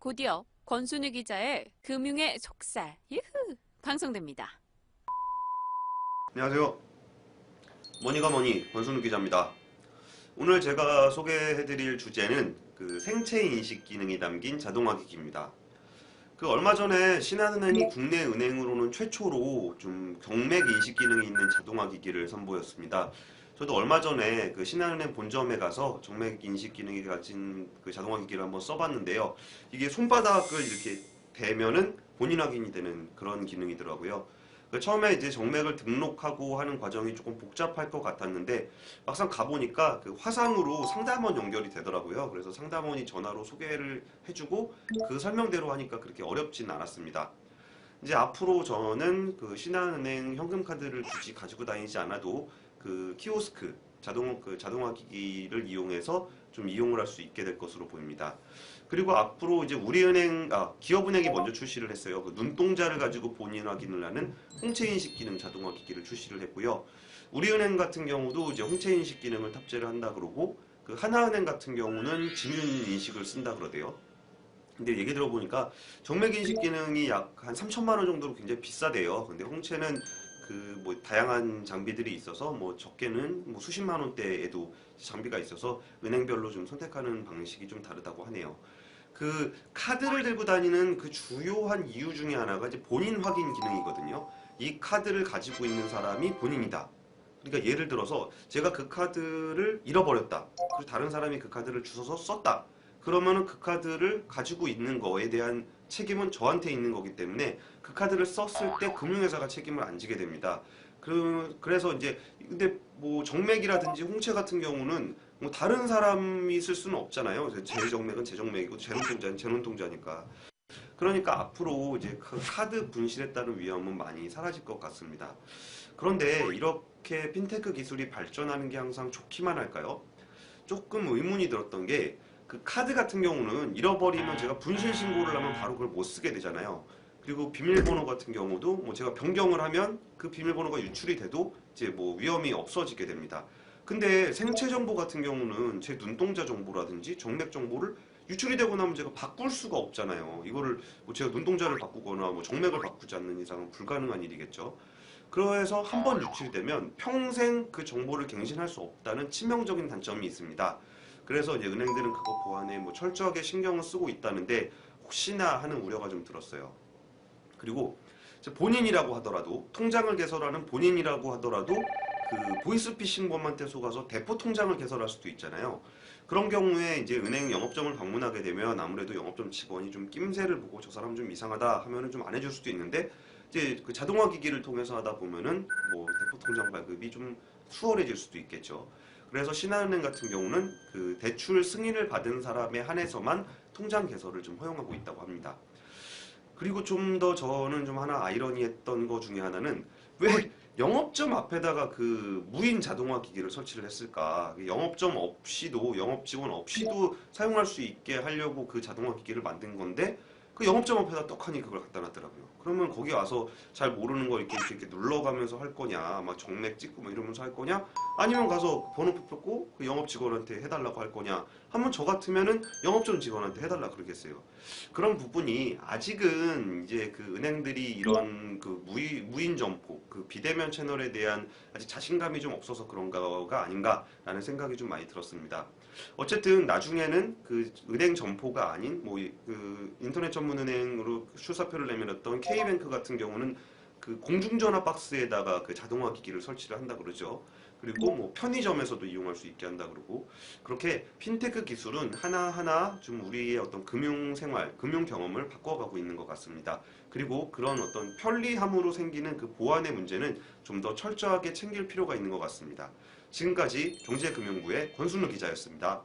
곧이어 권순우 기자의 금융의 속살 유후 방송됩니다. 안녕하세요. 뭐니가 뭐니 권순우 기자입니다. 오늘 제가 소개해드릴 주제는 생체 인식 기능이 담긴 자동화 기기입니다. 얼마 전에 신한은행이 국내 은행으로는 최초로 좀 경맥 인식 기능이 있는 자동화 기기를 선보였습니다. 저도 얼마 전에 신한은행 본점에 가서 정맥 인식 기능이 가진 자동화 기기를 한번 써봤는데요. 이게 손바닥을 이렇게 대면은 본인 확인이 되는 그런 기능이더라고요. 처음에 이제 정맥을 등록하고 하는 과정이 조금 복잡할 것 같았는데 막상 가보니까 화상으로 상담원 연결이 되더라고요. 그래서 상담원이 전화로 소개를 해주고 그 설명대로 하니까 그렇게 어렵진 않았습니다. 이제 앞으로 저는 신한은행 현금카드를 굳이 가지고 다니지 않아도 키오스크 자동화 기기를 이용해서 좀 이용을 할 수 있게 될 것으로 보입니다. 그리고 앞으로 이제 기업은행이 먼저 출시를 했어요. 눈동자를 가지고 본인 확인을 하는 홍채인식 기능 자동화 기기를 출시를 했고요. 우리은행 같은 경우도 이제 홍채인식 기능을 탑재를 한다 그러고 하나은행 같은 경우는 지문 인식을 쓴다 그러대요. 근데 얘기 들어보니까 정맥 인식 기능이 약 한 3천만 원 정도로 굉장히 비싸대요. 근데 홍채는 다양한 장비들이 있어서 적게는 수십만 원대에도 장비가 있어서 은행별로 좀 선택하는 방식이 좀 다르다고 하네요. 카드를 들고 다니는 주요한 이유 중에 하나가 이제 본인 확인 기능이거든요. 이 카드를 가지고 있는 사람이 본인이다. 그러니까 예를 들어서 제가 그 카드를 잃어버렸다. 그리고 다른 사람이 그 카드를 주워서 썼다. 그러면은 그 카드를 가지고 있는 거에 대한 책임은 저한테 있는 거기 때문에 그 카드를 썼을 때 금융회사가 책임을 안 지게 됩니다. 그래서 이제 근데 정맥이라든지 홍채 같은 경우는 다른 사람이 쓸 수는 없잖아요. 제 정맥은 제 정맥이고 제 눈동자는 제 눈동자니까. 그러니까 앞으로 이제 카드 분실에 따른 위험은 많이 사라질 것 같습니다. 그런데 이렇게 핀테크 기술이 발전하는 게 항상 좋기만 할까요? 조금 의문이 들었던 게 카드 같은 경우는 잃어버리면 제가 분실 신고를 하면 바로 그걸 못 쓰게 되잖아요. 그리고 비밀번호 같은 경우도 제가 변경을 하면 그 비밀번호가 유출이 돼도 이제 위험이 없어지게 됩니다. 근데 생체 정보 같은 경우는 제 눈동자 정보라든지 정맥 정보를 유출이 되고 나면 제가 바꿀 수가 없잖아요. 이거를 제가 눈동자를 바꾸거나 정맥을 바꾸지 않는 이상은 불가능한 일이겠죠. 그래서 한번 유출되면 평생 그 정보를 갱신할 수 없다는 치명적인 단점이 있습니다. 그래서 이제 은행들은 그거 보완에 철저하게 신경을 쓰고 있다는데 혹시나 하는 우려가 좀 들었어요. 그리고 본인이라고 하더라도 통장을 개설하는 본인이라고 하더라도 보이스피싱범한테 속아서 대포 통장을 개설할 수도 있잖아요. 그런 경우에 이제 은행 영업점을 방문하게 되면 아무래도 영업점 직원이 좀 낌새를 보고 저 사람 좀 이상하다 하면은 좀 안 해줄 수도 있는데 이제 자동화 기기를 통해서 하다 보면은 대포 통장 발급이 좀 수월해질 수도 있겠죠. 그래서 신한은행 같은 경우는 대출 승인을 받은 사람에 한해서만 통장 개설을 좀 허용하고 있다고 합니다. 그리고 좀 더 저는 좀 하나 아이러니했던 거 중에 하나는 왜 영업점 앞에다가 무인 자동화 기기를 설치를 했을까? 영업점 없이도 영업 직원 없이도 사용할 수 있게 하려고 자동화 기기를 만든 건데 영업점 앞에다 떡하니 그걸 갖다 놨더라고요. 그러면 거기 와서 잘 모르는 거 이렇게 눌러가면서 할 거냐, 막 정맥 찍고 이러면서 할 거냐, 아니면 가서 번호표 뺏고 영업 직원한테 해달라고 할 거냐 하면 저 같으면은 영업점 직원한테 해달라 그러겠어요. 그런 부분이 아직은 이제 은행들이 이런 무인 점포, 비대면 채널에 대한 아직 자신감이 좀 없어서 그런가가 아닌가라는 생각이 좀 많이 들었습니다. 어쨌든 나중에는 은행 점포가 아닌 인터넷 전문 은행으로 출사표를 내밀었던 K뱅크 같은 경우는 공중전화 박스에다가 자동화 기기를 설치를 한다 그러죠. 그리고 편의점에서도 이용할 수 있게 한다 그러고 그렇게 핀테크 기술은 하나하나 좀 우리의 어떤 금융 생활, 금융 경험을 바꿔가고 있는 것 같습니다. 그리고 그런 어떤 편리함으로 생기는 보안의 문제는 좀 더 철저하게 챙길 필요가 있는 것 같습니다. 지금까지 경제금융부의 권순우 기자였습니다.